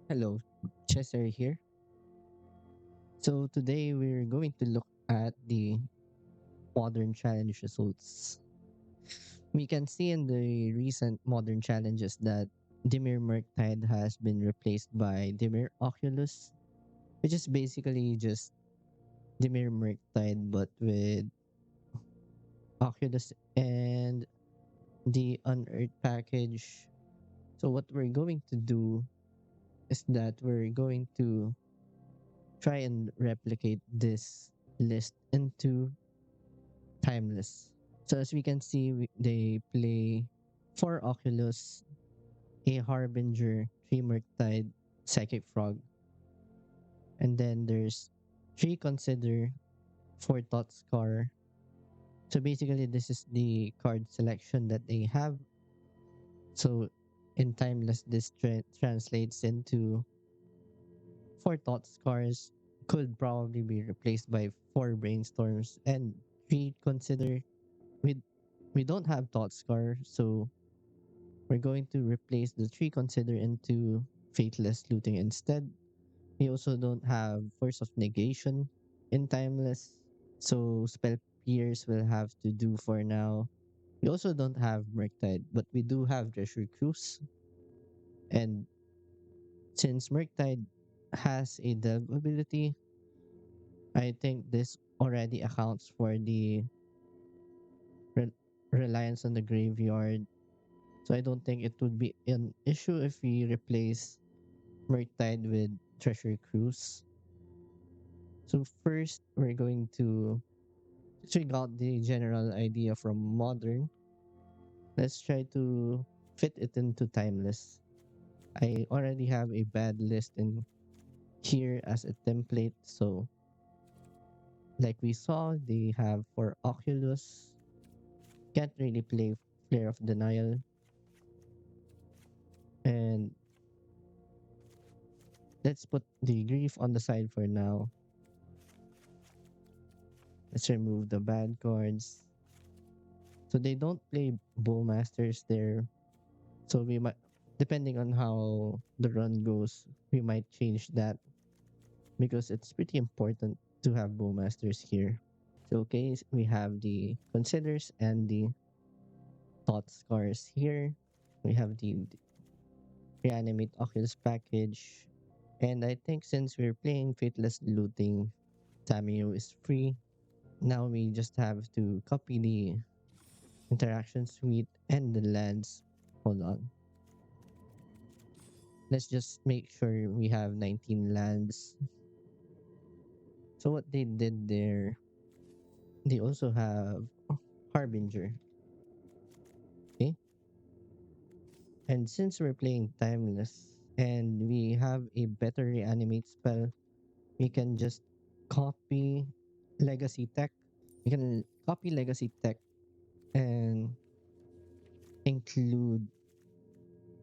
Hello, Chester here. So today we're going to look at the modern challenge results. We can see in the recent modern challenges that Dimir Murktide has been replaced by Dimir Oculus, which is basically just Dimir Murktide but with Oculus and the Unearthed package. So what we're going to do is that we're going to try and replicate this list into Timeless. So as we can see, they play four Oculus, a Harbinger, three Murktide, Psychic Frog, and then there's three Consider, four Thought Scar. So basically, this is the card selection that they have. So in Timeless, this translates into four Thought Scars could probably be replaced by four Brainstorms and three Consider. We we don't have Thought Scar, so we're going to replace the three Consider into Faithless Looting instead. We also don't have Force of Negation in Timeless, so Spell Pierce will have to do for now. We also don't have Murktide, but we do have Treasure Cruise. And since Murktide has a delve ability, I think this already accounts for the re- reliance on the graveyard. So I don't think it would be an issue if we replace Murktide with Treasure Cruise. So first, we're going to check out the general idea from Modern. Let's try to fit it into Timeless. I already have a bad list in here as a template. So like we saw, they have for Oculus, can't really play Flare of Denial. And let's put the Grief on the side for now. Let's remove the bad cards. So they don't play Bowmasters there. So we might, depending on how the run goes, we might change that because it's pretty important to have Bowmasters here. So okay, we have the Considers and the Thought Scars here. We have the Reanimate Oculus package. And I think since we're playing Faithless Looting, Tamio is free. Now we just have to copy the interaction suite and the lands. Hold on. Let's just make sure we have 19 lands. So what they did there, they also have Harbinger. Okay. And since we're playing Timeless and we have a better reanimate spell, we can just copy Legacy Tech. We can copy Legacy Tech and include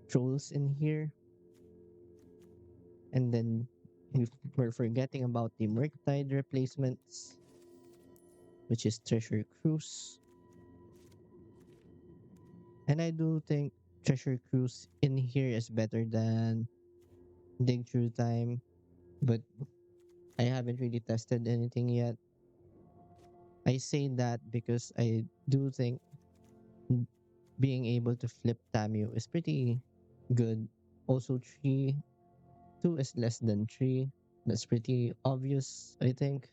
trolls in here. And then we're forgetting about the Murktide replacements, which is Treasure Cruise. And I do think Treasure Cruise in here is better than Dig Through Time, but I haven't really tested anything yet. I say that because I do think being able to flip Tamio is pretty good. Also, 2 is less than 3. That's pretty obvious, I think.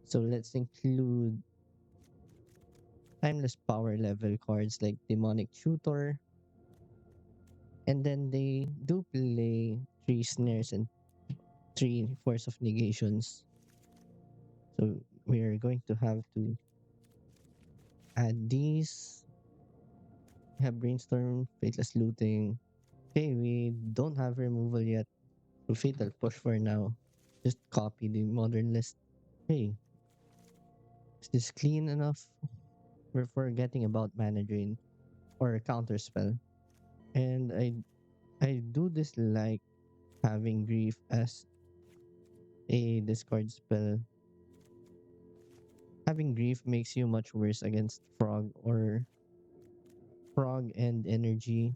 So let's include timeless power level cards like Demonic Tutor. And then they do play 3 snares and 3 force of negations. So we are going to have to add these. We have brainstorm, fateless looting. Okay, we don't have removal yet. So fatal push for now. Just copy the modern list. Hey, is this clean enough? We're forgetting about mana drain or counter spell. And I do dislike having grief as a discard spell. Having grief makes you much worse against frog and energy.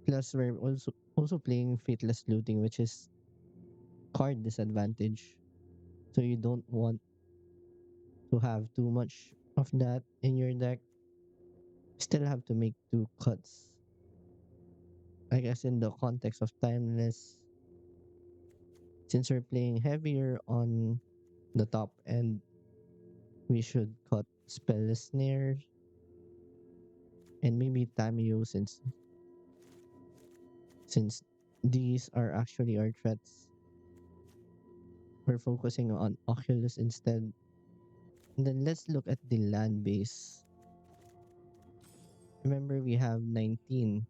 Plus, we're also playing Fateless Looting, which is card disadvantage. So you don't want to have too much of that in your deck. Still have to make two cuts. I guess in the context of Timeless, since we're playing heavier on the top end, we should cut Spell Snare and maybe Tameo since these are actually our threats. We're focusing on Oculus instead. And then let's look at the land base. Remember, we have 19.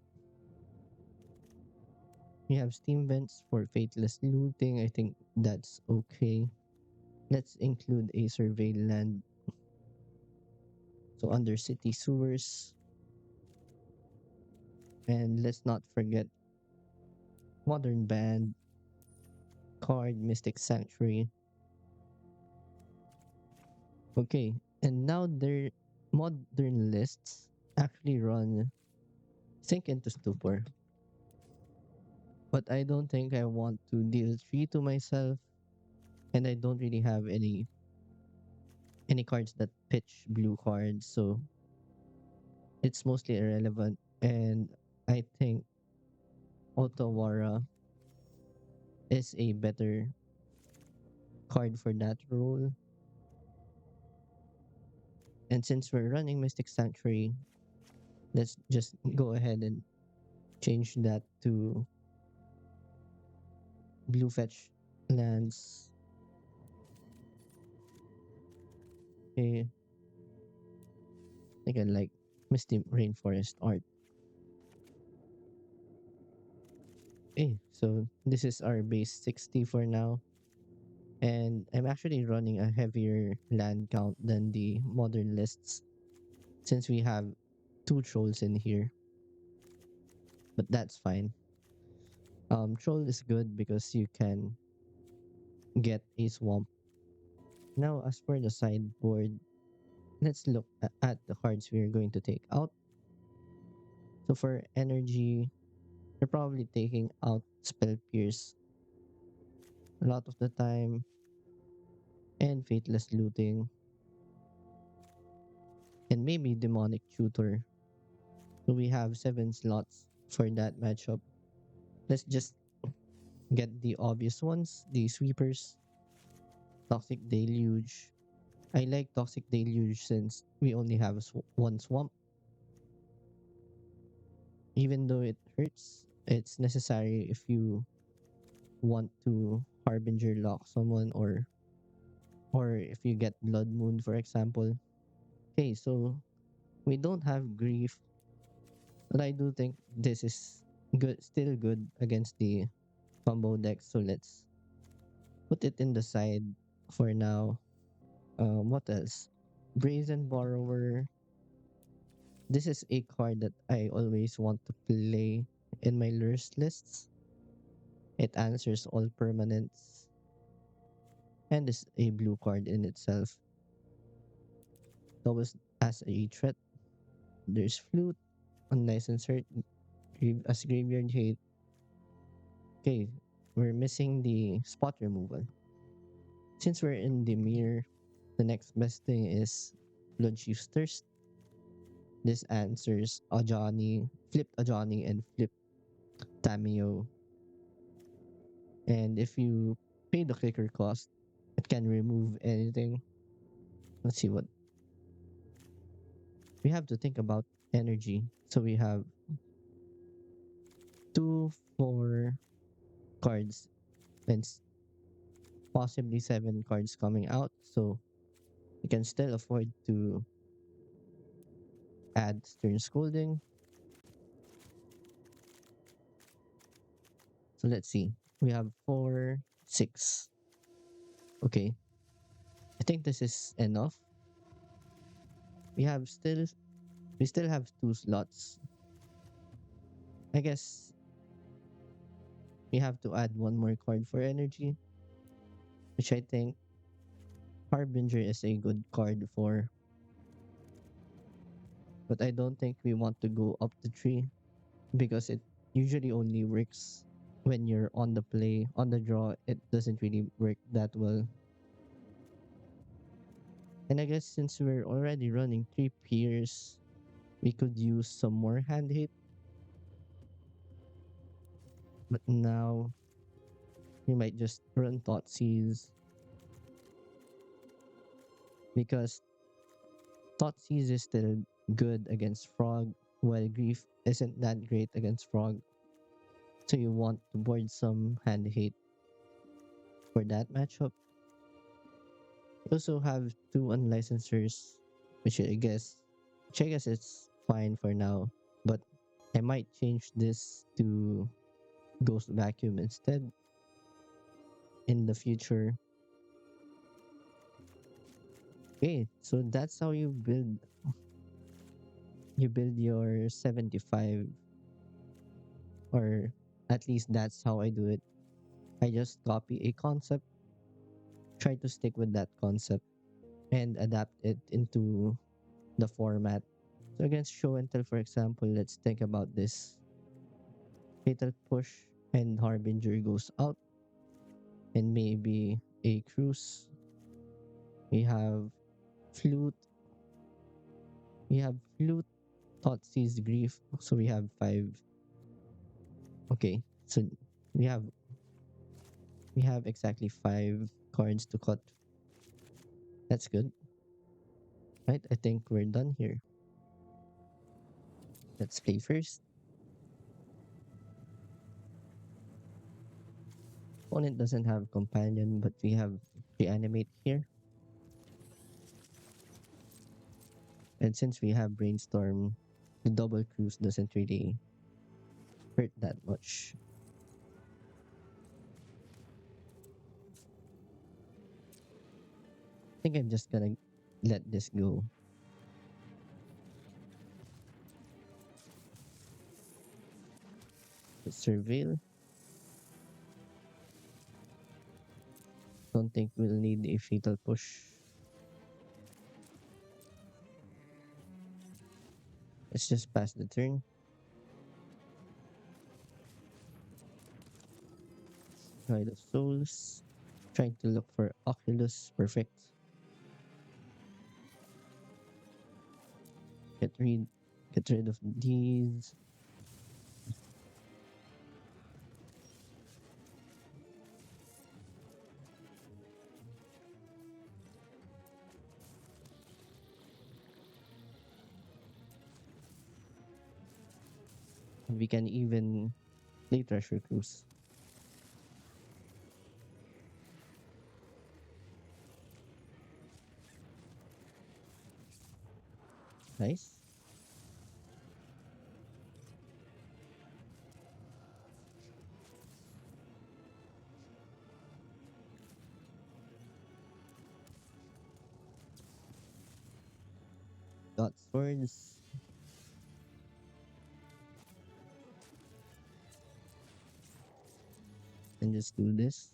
We have Steam Vents for Fateless Looting. I think that's okay. Let's include a survey land. So under city sewers. And let's not forget Modern Band, Card, Mystic Sanctuary. Okay, and now their modern lists actually run Sink into Stupor. But I don't think I want to deal 3 to myself, and I don't really have any cards that pitch blue cards, so it's mostly irrelevant. And I think Otawara is a better card for that role. And since we're running Mystic Sanctuary, let's just go ahead and change that to blue fetch lands. Okay, I think I like Misty Rainforest art. Okay, so this is our base 60 for now. And I'm actually running a heavier land count than the modern lists since we have 2 trolls in here. But that's fine. Troll is good because you can get a swamp. Now, as for the sideboard, let's look at the cards we are going to take out. So for energy, you're probably taking out Spell Pierce a lot of the time and Fateless Looting and maybe Demonic Tutor. So we have 7 slots for that matchup. Let's just get the obvious ones, the sweepers, Toxic Deluge. I like Toxic Deluge since we only have one swamp. Even though it hurts, it's necessary if you want to Harbinger lock someone or if you get Blood Moon, for example. Okay, so we don't have Grief, but I do think this is still good against the combo deck. So let's put it in the side for now. What else? Brazen Borrower. This is a card that I always want to play in my lures lists. It answers all permanents and is a blue card in itself. Always as a threat. There's Flute, Unlicensed Hurt, as Graveyard Hate. Okay, we're missing the spot removal. Since we're in the mirror, the next best thing is Bloodchief's Thirst. This answers Ajani, flipped Ajani, and flipped Tameo. And if you pay the clicker cost, it can remove anything. Let's see what we have to think about energy. So we have 2, 4 cards and possibly 7 cards coming out. So you can still afford to add Stern Scolding. So let's see. We have 4, 6. Okay. I think this is enough. We have still we still have 2 slots. I guess we have to add one more card for energy, which I think Harbinger is a good card for. But I don't think we want to go up the tree because it usually only works when you're on the play. On the draw, it doesn't really work that well. And I guess since we're already running 3 peers, we could use some more hand hate. But now we might just run Thoughtseize because Thoughtseize is still good against Frog, while Grief isn't that great against Frog. So you want to board some hand hate for that matchup. You also have two unlicensors, which I guess it's fine for now. But I might change this to Ghost Vacuum instead in the future. Okay, so that's how you build your 75, or at least that's how I do it. I just copy a concept, try to stick with that concept, and adapt it into the format. So against show and tell, for example, let's think about this. Fatal push and Harbinger goes out, and maybe a cruise. We have flute. We have flute, Thoughtseize, grief. So we have five. Okay, so we have we have exactly 5 cards to cut. That's good, right? I think we're done here. Let's play first. Opponent doesn't have companion, but we have reanimate here. And since we have brainstorm, the double cruise doesn't really hurt that much. I think I'm just gonna let this go. Surveil. Don't think we'll need a fatal push. Let's just pass the turn. Ride of Souls. Trying to look for Oculus. Perfect. Get rid get rid of these. We can even play Treasure Cruise. Nice. Got swords. And just do this.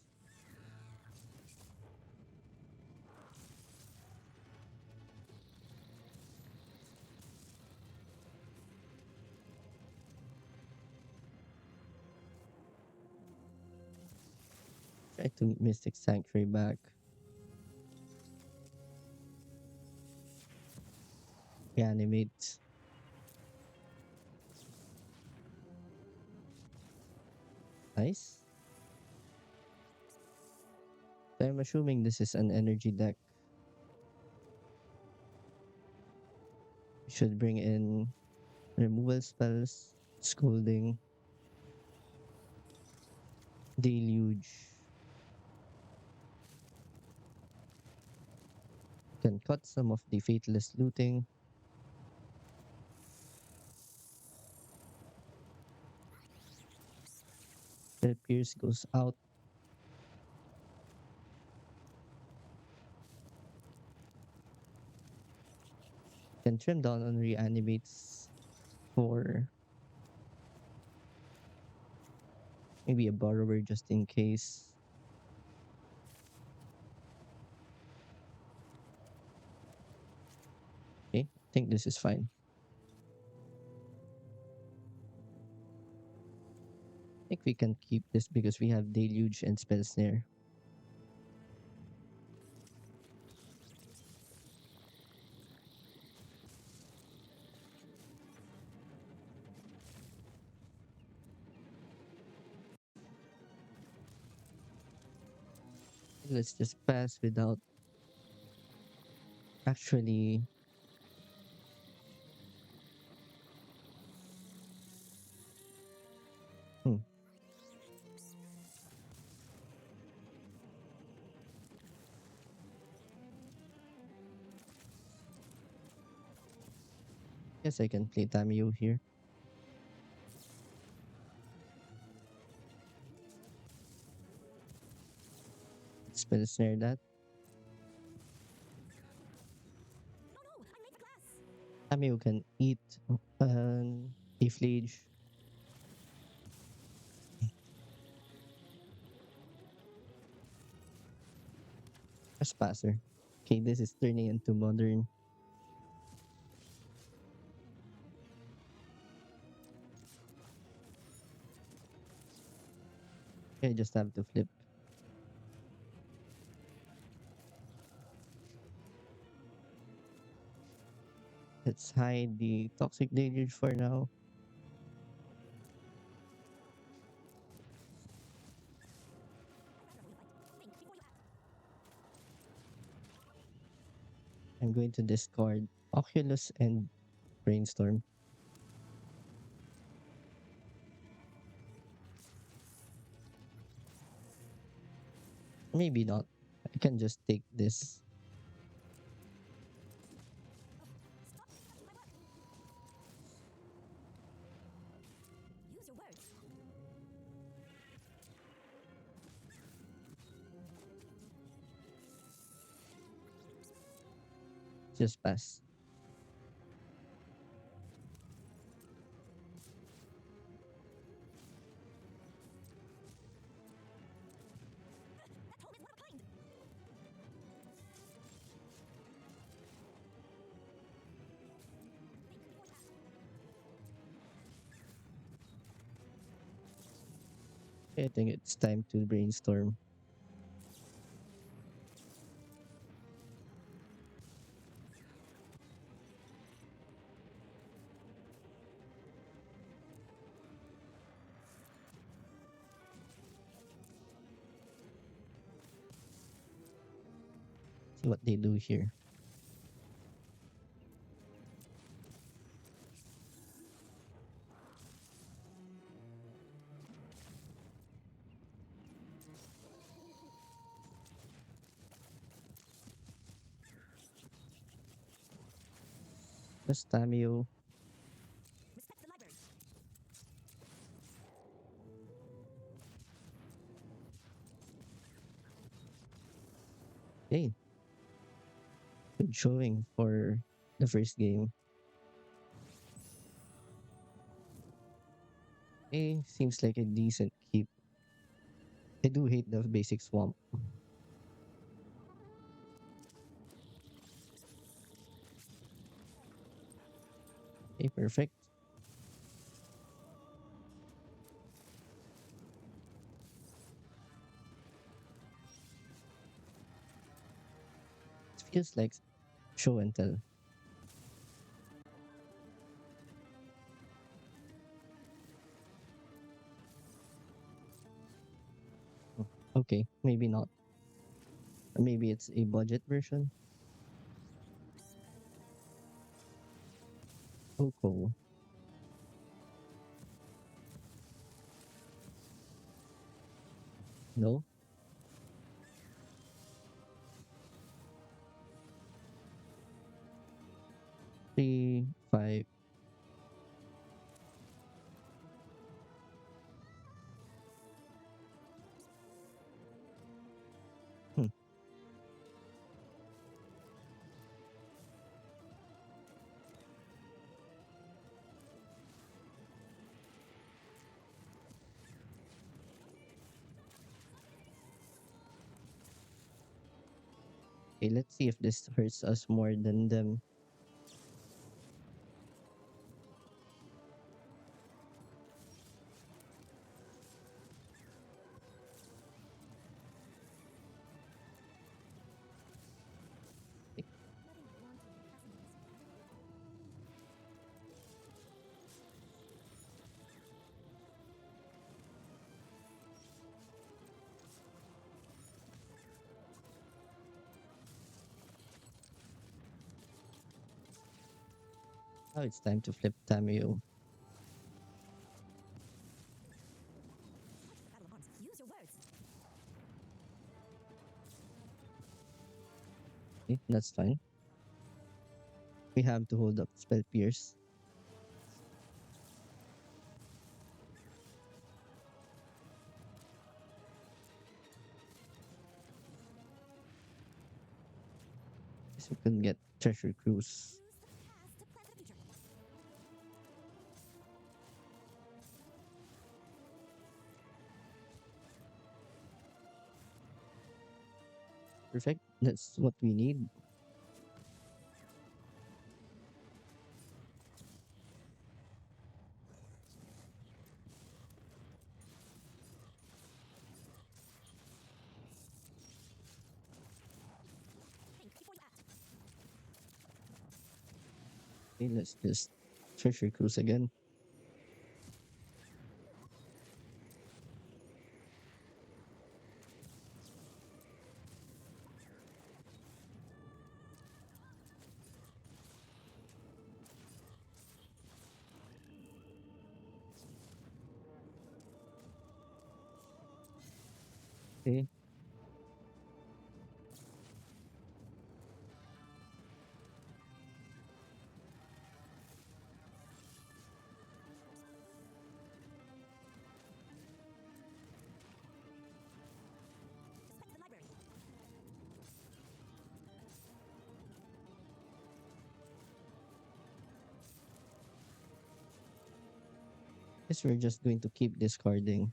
Try to Mystic Sanctuary back. Reanimate. Nice. So I'm assuming this is an energy deck. We should bring in removal spells, scolding, deluge. Can cut some of the faithless looting. The Pierce goes out. Can trim down on reanimates for maybe a borrower just in case. Okay, I think this is fine. think we can keep this because we have Deluge and Spell Snare. Let's just pass without actually. Hmm. Guess I can play Tamiyo here. Spell Snare that. Tamiyo can eat a Flage. Trespasser. Okay, this is turning into modern. I just have to flip. Let's hide the Toxic Deluge for now. I'm going to discard Oculus and Brainstorm. Maybe not. I can just take this. Just pass. I think it's time to brainstorm. See what they do here. Just Tamio. Hey, good showing for the first game. Hey, seems like a decent keep. I do hate the basic swamp. Okay, perfect. It feels like show and tell. Oh, okay, maybe not. Or maybe it's a budget version. Oh, cool. No? 3, 5. Hmm. Okay, let's see if this hurts us more than them. Now it's time to flip Tamio. Okay, that's fine. We have to hold up spell pierce. So we can get treasure cruise. Perfect. That's what we need. Okay, let's just treasure cruise again. Okay. Guess we're just going to keep discarding.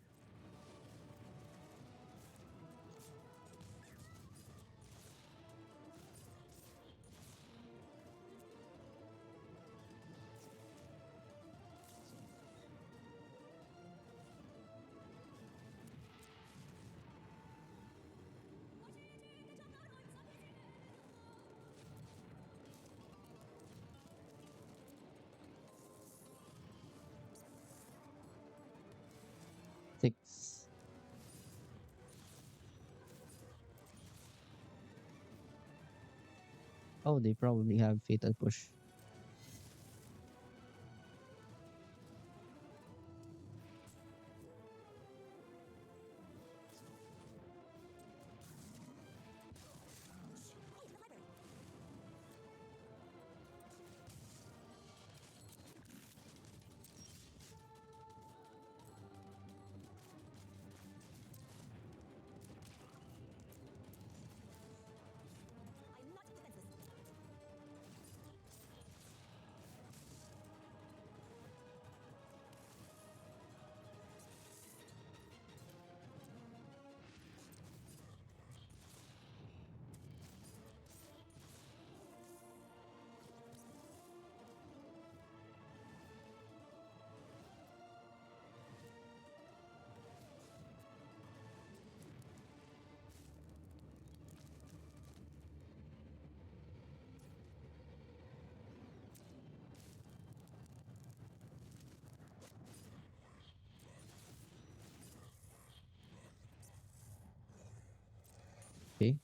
Six. Oh, they probably have fatal push. Okay.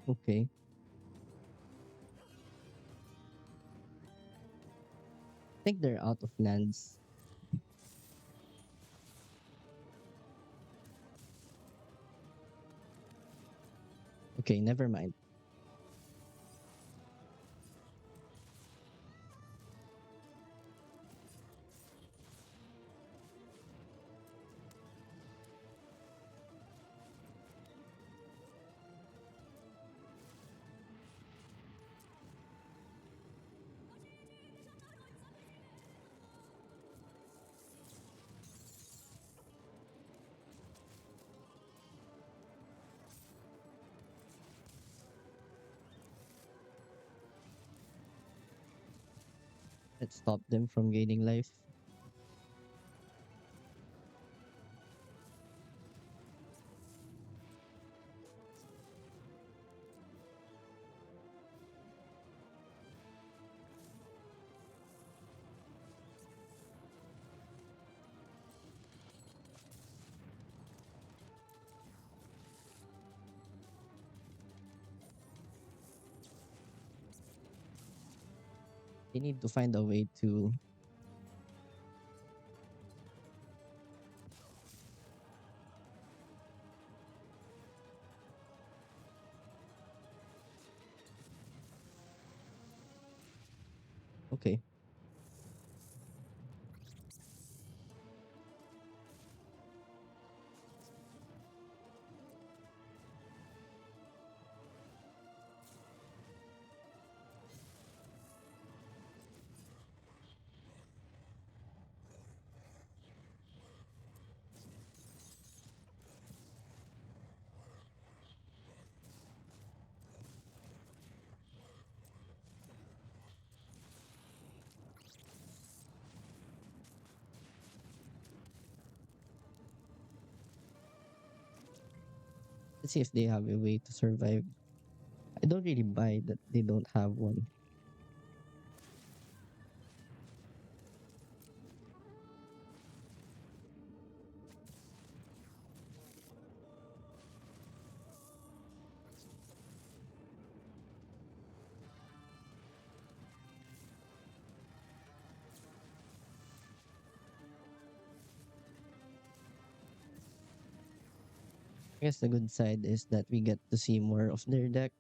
Okay. I think they're out of lands. Okay, never mind. might stop them from gaining life. They need to find a way to. Okay. Let's see if they have a way to survive. I don't really buy that they don't have one. I guess the good side is that we get to see more of their deck.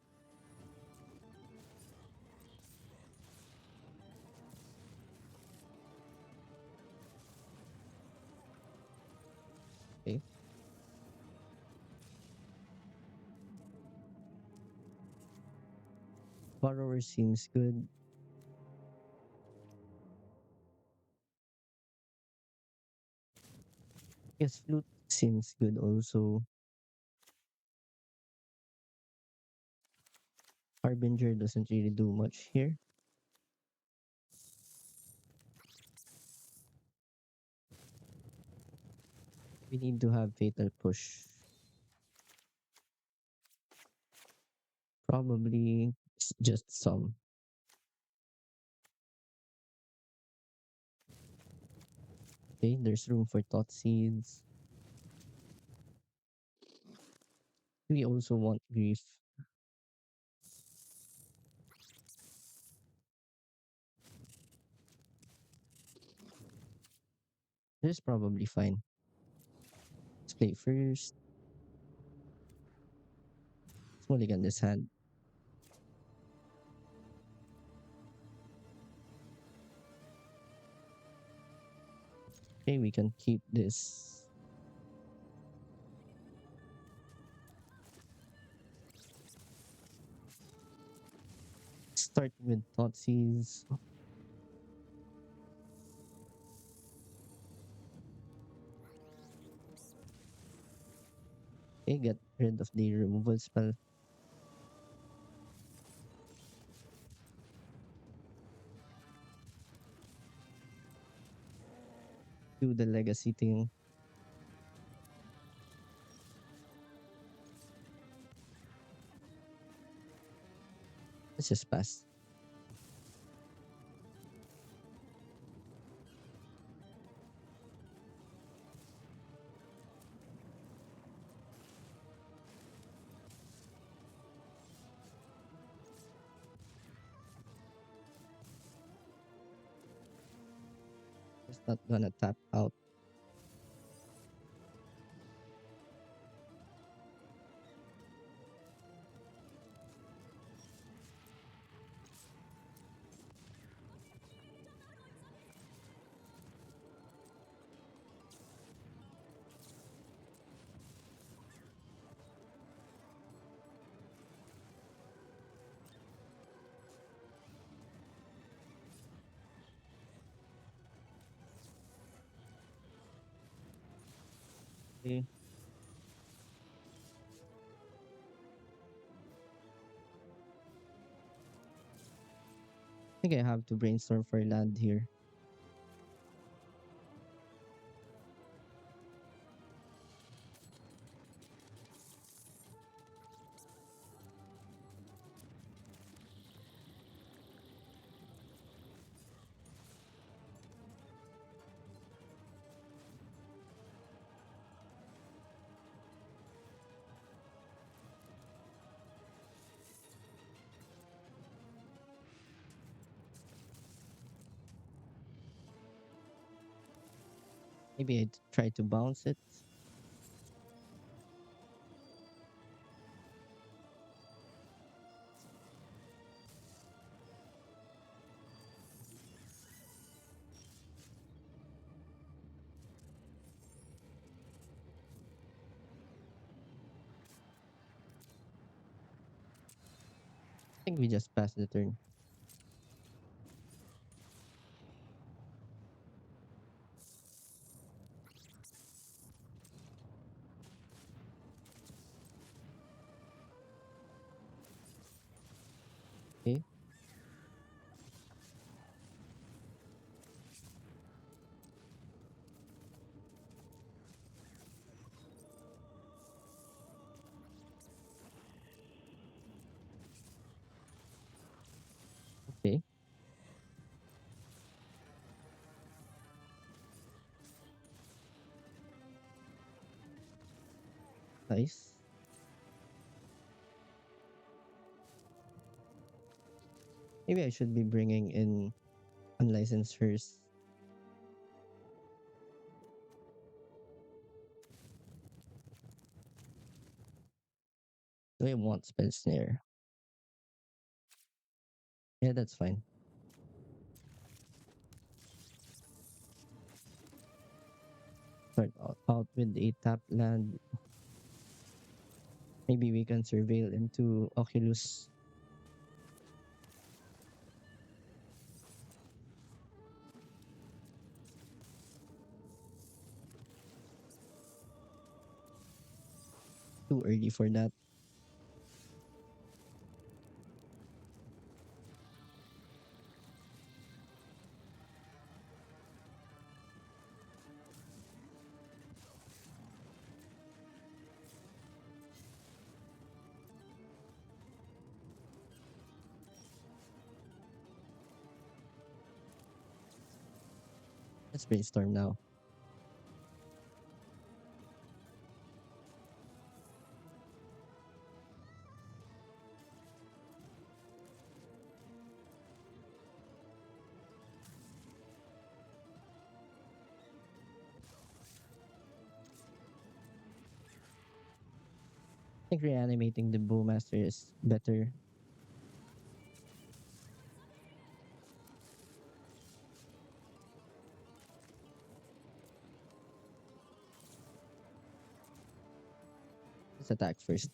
Okay. Borrower seems good. Yes, flute seems good also. Harbinger doesn't really do much here. We need to have fatal push. Probably just some. Okay, there's room for thought seeds. We also want grief. This is probably fine. Let's play first. Let's mulligan this hand. Okay, we can keep this. Start with Thoughtseize. Okay, get rid of the removal spell. Do the legacy thing. Let's just pass. Just not gonna tap out. Okay. I think I have to brainstorm for land here. Maybe I'd try to bounce it. I think we just passed the turn. Okay, okay, nice. Maybe I should be bringing in unlicensed hers. Do I want spell snare? Yeah, that's fine. Start out with a tap land. Maybe we can surveil into Oculus. Too early for that. Let's brainstorm now. I think reanimating the Bowmaster is better. Let's attack first.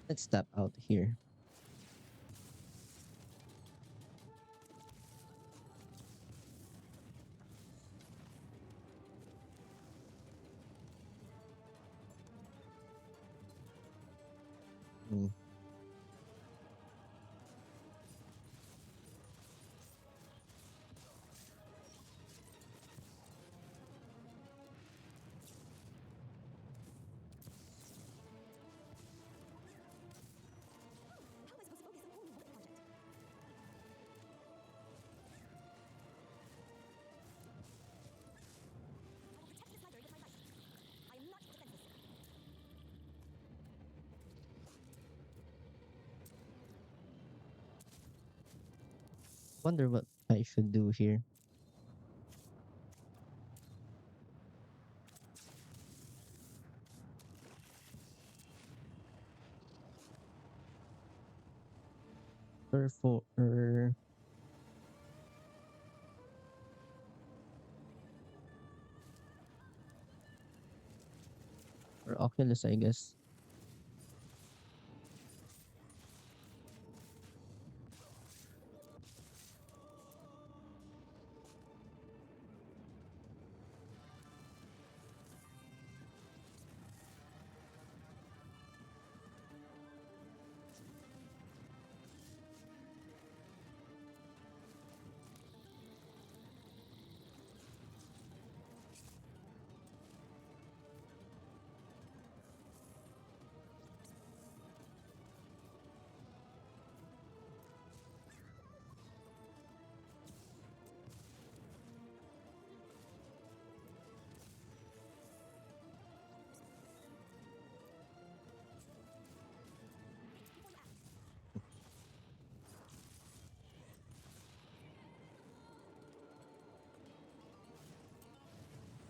Let's tap out here. Hmm. Wonder what I should do here. For Oculus, I guess.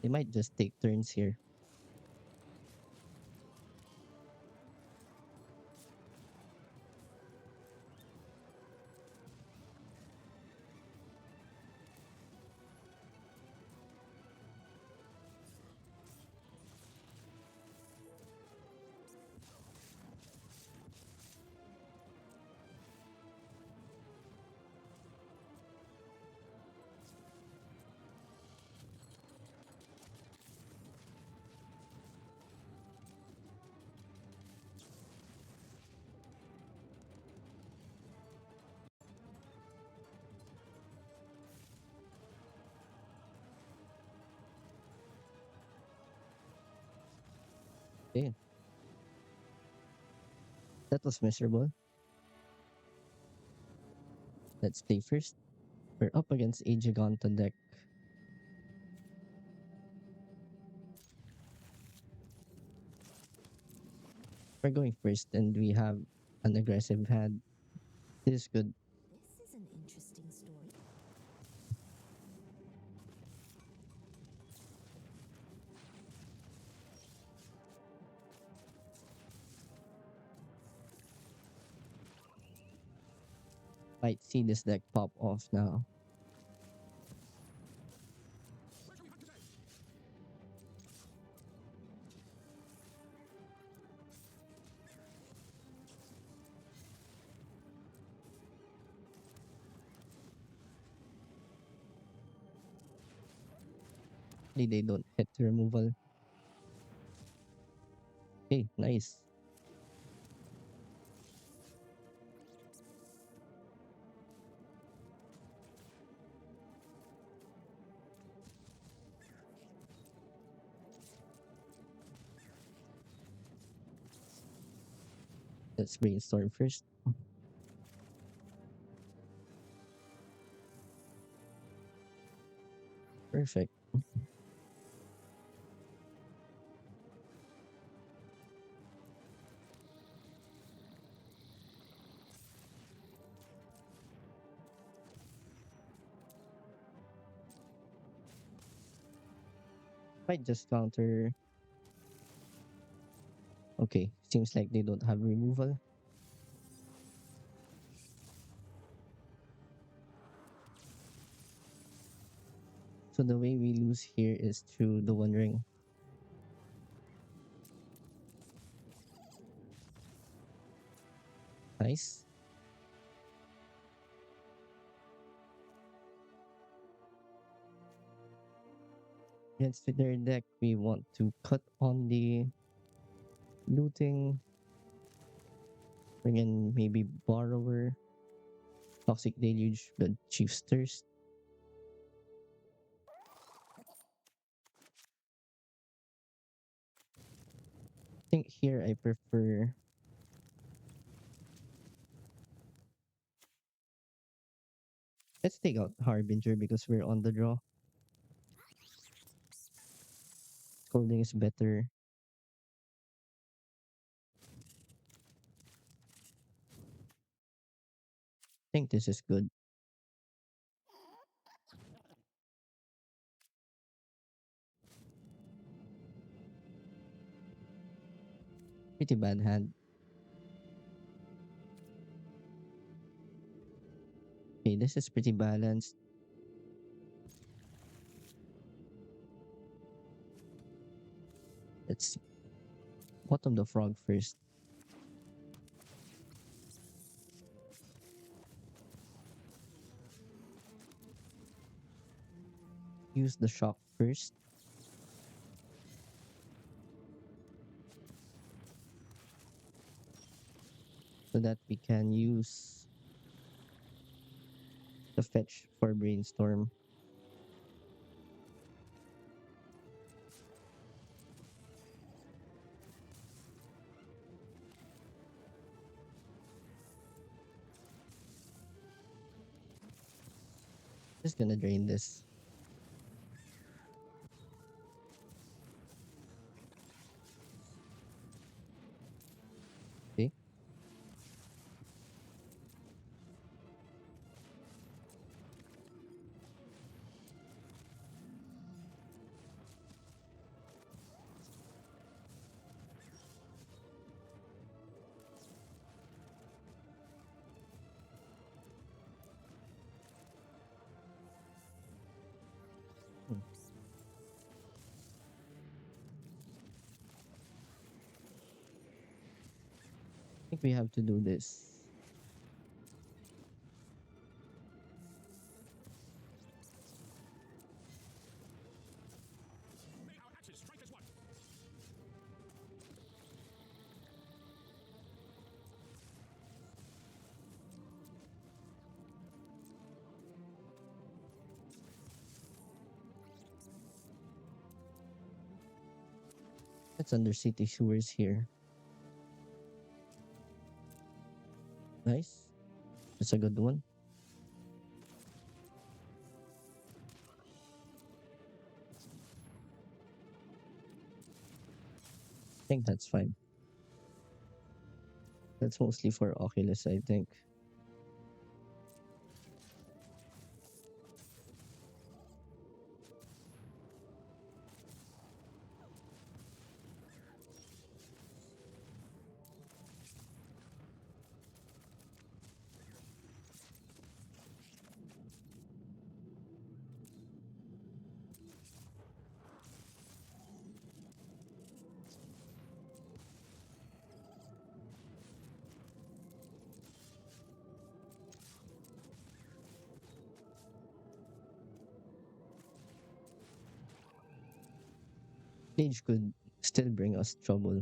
They might just take turns here. Okay, that was miserable. Let's play first. We're up against a Giganta deck. We're going first, and we have an aggressive hand. This is good. This is an interesting story. Might see this deck pop off now. They don't hit removal. Okay, nice. Let's brainstorm first. Perfect. Might just counter. Okay, seems like they don't have removal. So the way we lose here is through the One Ring. Nice. Against their deck, we want to cut on the looting. Bring in maybe Borrower, Toxic Deluge, but Chief's Thirst. I think here I prefer. Let's take out Harbinger because we're on the draw. Scolding is better. I think this is good. Pretty bad hand. Okay, this is pretty balanced. Let's bottom the frog first. Use the shock first so that we can use the fetch for brainstorm. Just gonna drain this. Okay. Hmm. I think we have to do this. It's under city sewers here. Nice. That's a good one. I think that's fine. That's mostly for Oculus, I think. Cage could still bring us trouble.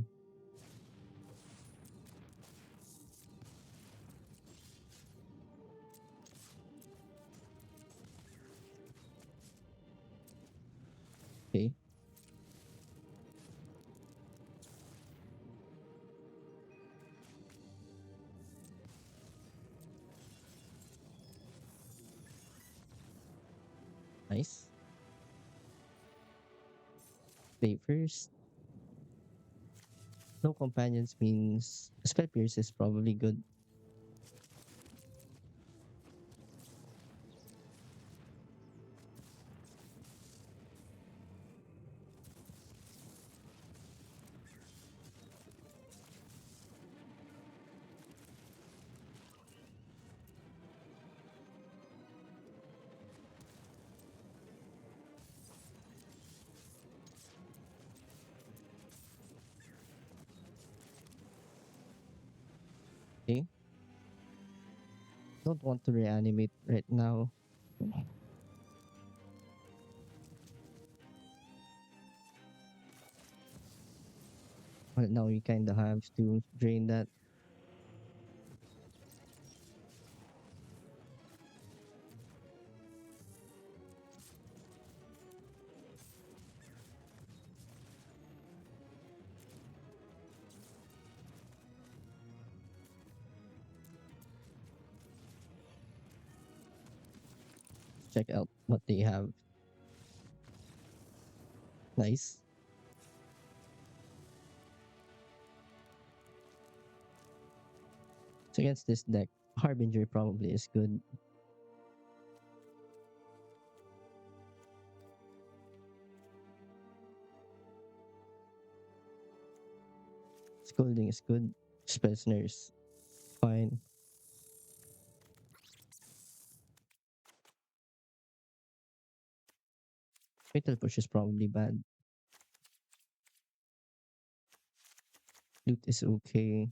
Okay. Nice. Play first. No companions means spell pierce is probably good. Okay. Don't want to reanimate right now. But now we kind of have to drain that. Check out what they have. Nice. So against this deck, Harbinger probably is good. Scolding is good. Spell snares, fine. Fatal push is probably bad. Loot is okay.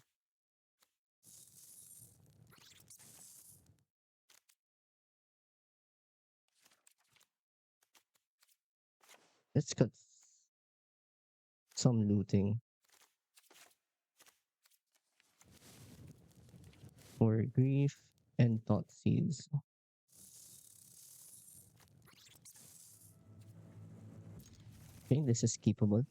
Let's cut some looting for grief and thought seeds. Okay, this is keepable.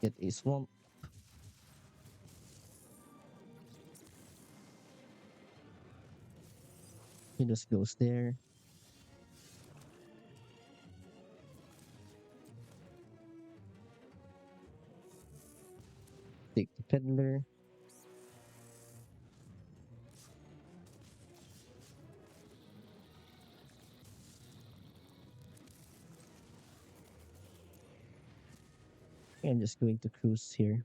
Let's get a swamp. He just goes there. Take the peddler. I'm just going to cruise here.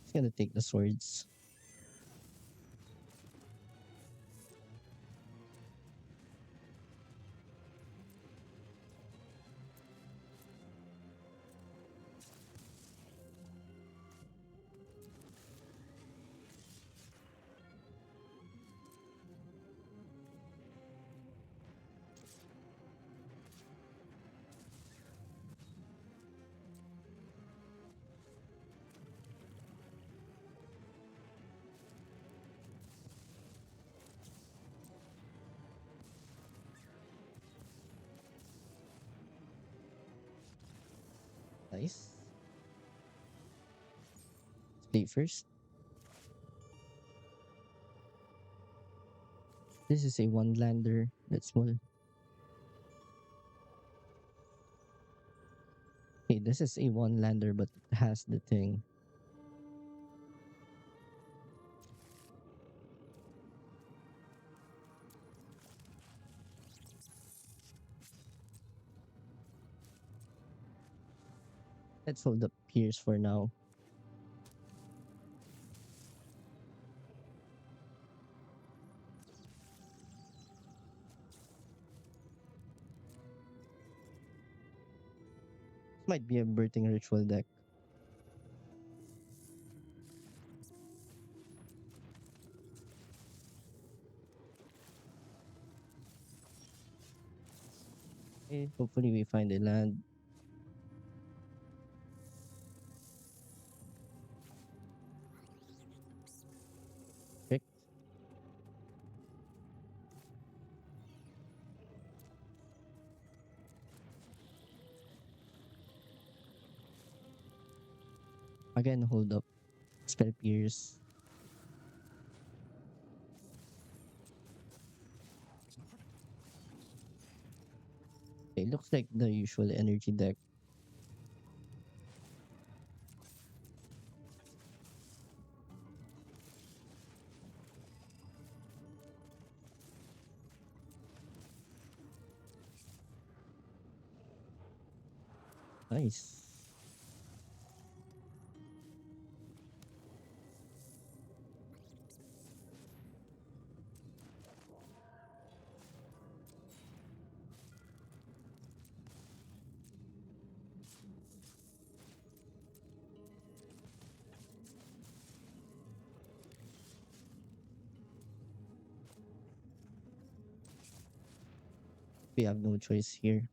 It's gonna take the swords. Nice. Stay first. This is a one lander. That's small. Okay, this is a one lander, but it has the thing. Let's hold up Pierce for now. This might be a birthing ritual deck. Okay, hopefully we find a land. Correct. Again, hold up. Spell Pierce. Okay, looks like the usual energy deck. Nice. We have no choice here.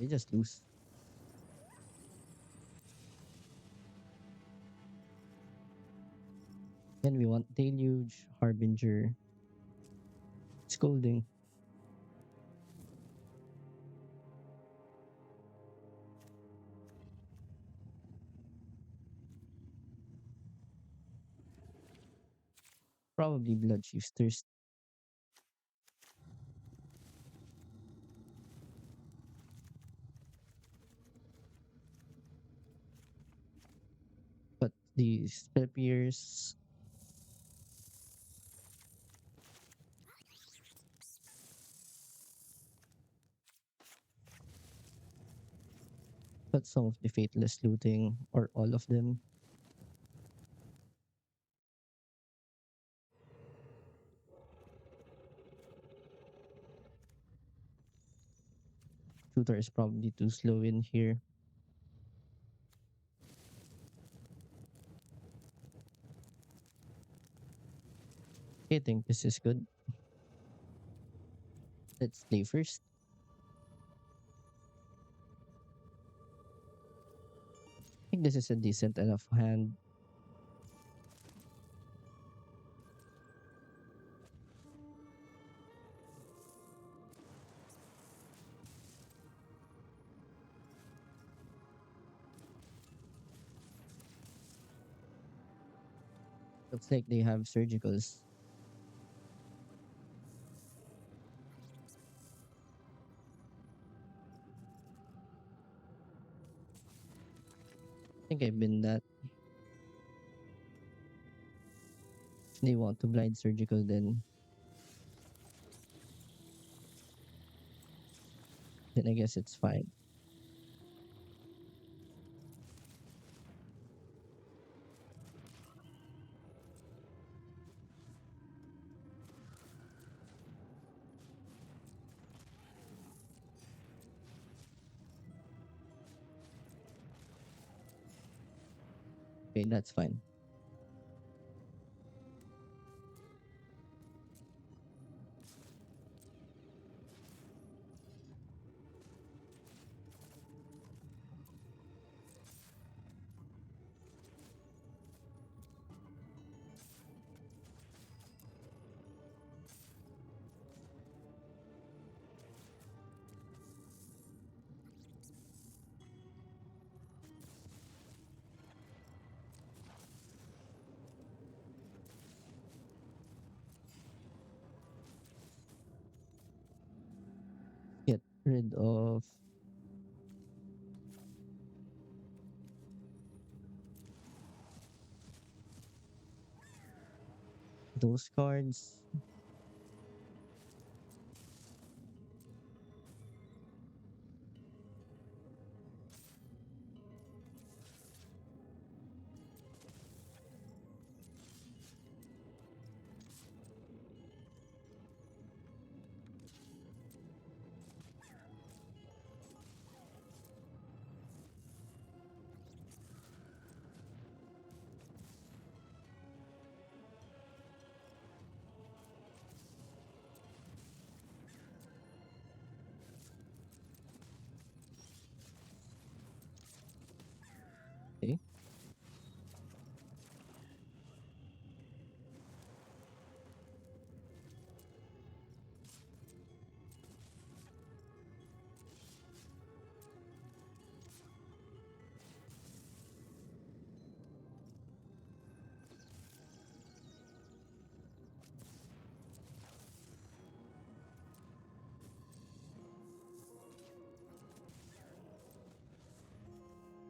we just lose. Then we want Deluge, Harbinger, Scolding. Probably Bloodshifters, but the Spears, but some of the Fateless looting, or all of them. Shooter is probably too slow in here. I think this is good. Let's play first. I think this is a decent enough hand. Looks like they have surgicals. I think I've been that. If they want to blind surgical, then I guess it's fine. Okay, that's fine. Get rid of those cards. Okay.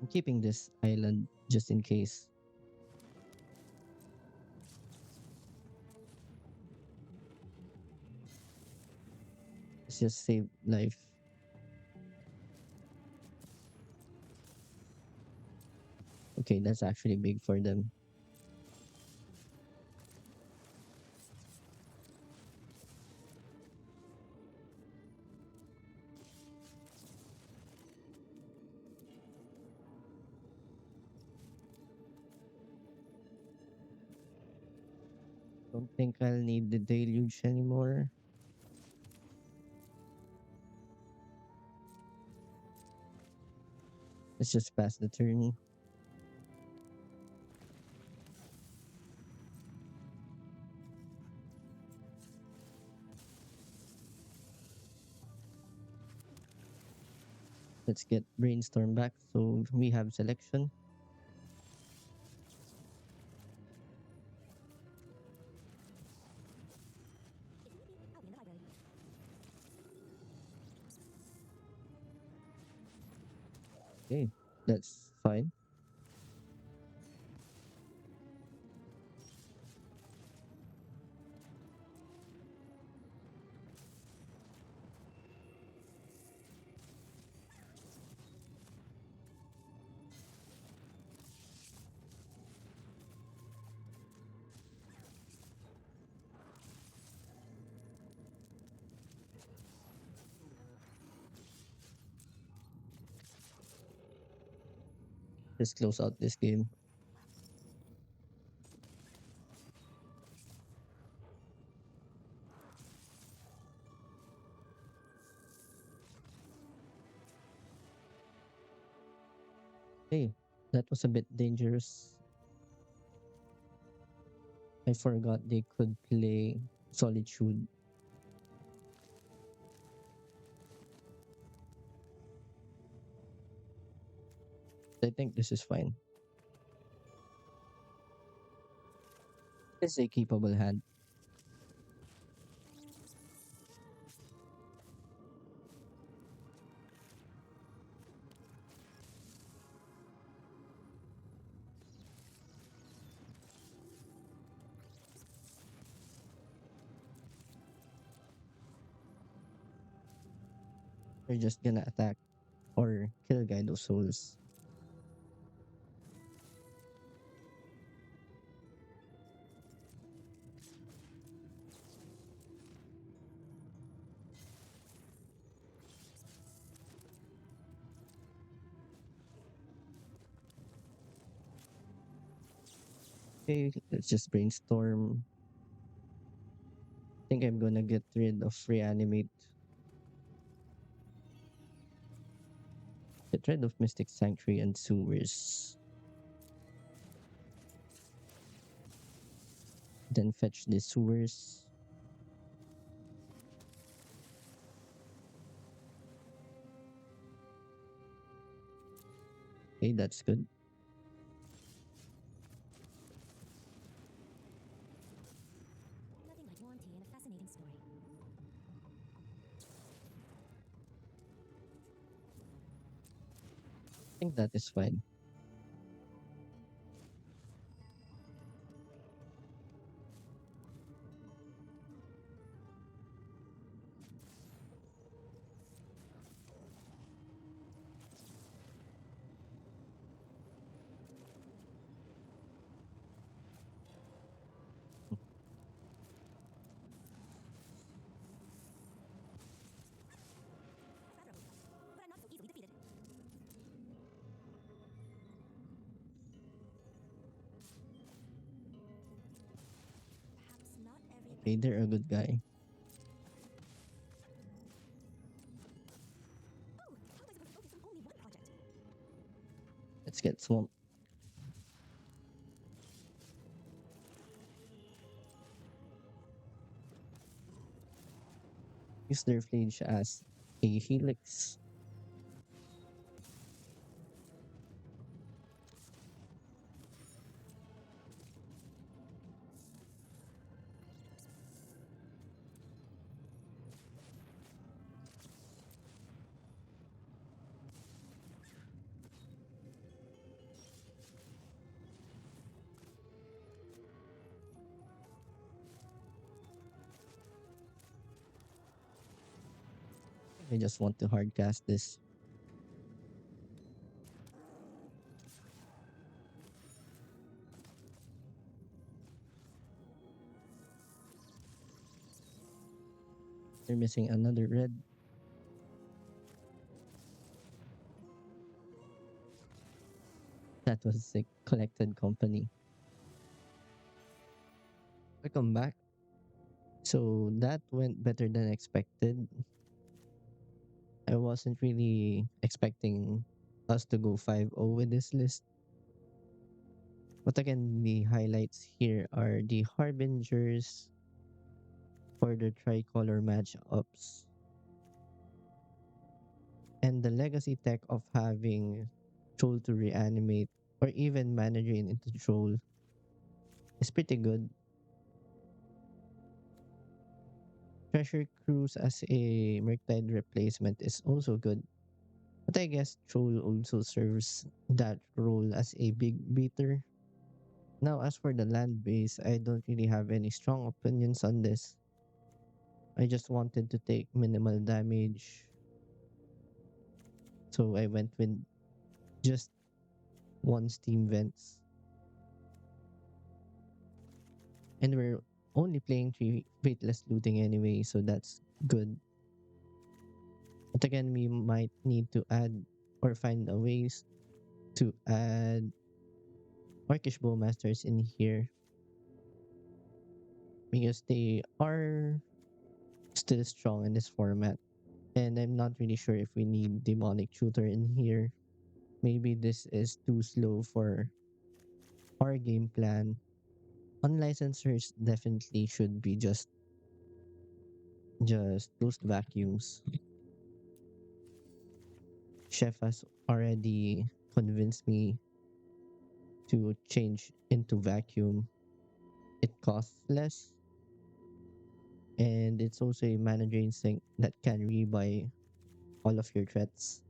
I'm keeping this island just in case. Let's just save life. Okay, that's actually big for them. Don't think I'll need the deluge anymore. Let's just pass the turn. Let's get brainstorm back. So we have selection. If need be, I'll be in the library. Okay, that's fine. Just close out this game. Hey, that was a bit dangerous. I forgot they could play Solitude. I think this is fine. It's a capable hand. We're just gonna attack or kill Gydo Souls. Okay, let's just brainstorm. I think I'm gonna get rid of Reanimate. Get rid of Mystic Sanctuary and Sewers. Then fetch the Sewers. Okay, that's good. Nothing like warm tea and a fascinating story. I think that is fine. But I'm not so easily defeated. Perhaps not every Okay, they're a good guy. Oh, how am I supposed to focus on only one project? Let's get Swamp. Use their Flage as a Helix. I just want to hardcast this. They're missing another red. That was a collected company. Welcome back. So that went better than expected. I wasn't really expecting us to go 5-0 with this list. But again, the highlights here are the harbingers for the tricolor matchups and the legacy tech of having troll to reanimate or even mana drain into troll is pretty good. Treasure Cruise as a Murktide replacement is also good. But I guess Troll also serves that role as a big beater. Now, as for the land base, I don't really have any strong opinions on this. I just wanted to take minimal damage, so I went with just one Steam Vents. And we're only playing 3 Fateless Looting anyway, so that's good. But again, we might need to add or find a ways to add Orcish Bowmasters in here because they are still strong in this format. And I'm not really sure if we need Demonic Shooter in here. Maybe this is too slow for our game plan. Unlicensors definitely should be just closed vacuums. Chef has already convinced me to change into vacuum. It costs less and it's also a mana drain sink that can rebuy all of your threats.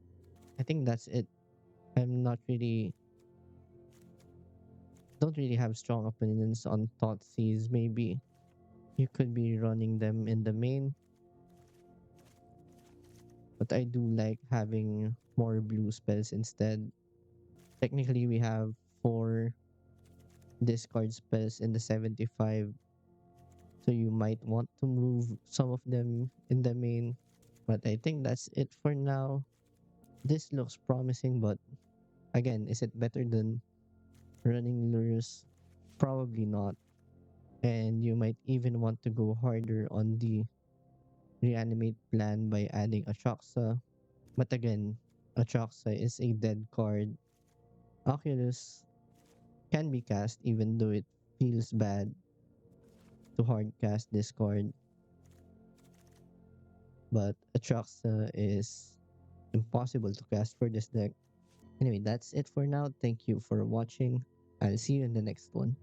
I think that's it. I'm not really don't really have strong opinions on Thoughtseize. Maybe you could be running them in the main, but I do like having more blue spells instead. Technically, we have 4 discard spells in the 75, so you might want to move some of them in the main. But I think that's it for now. This looks promising, but again, is it better than running lures? Probably not. And you might even want to go harder on the reanimate plan by adding Atraxa. But again, Atraxa is a dead card. Oculus can be cast even though it feels bad to hard cast this card. But Atraxa is impossible to cast for this deck. Anyway, that's it for now. Thank you for watching. I'll see you in the next one.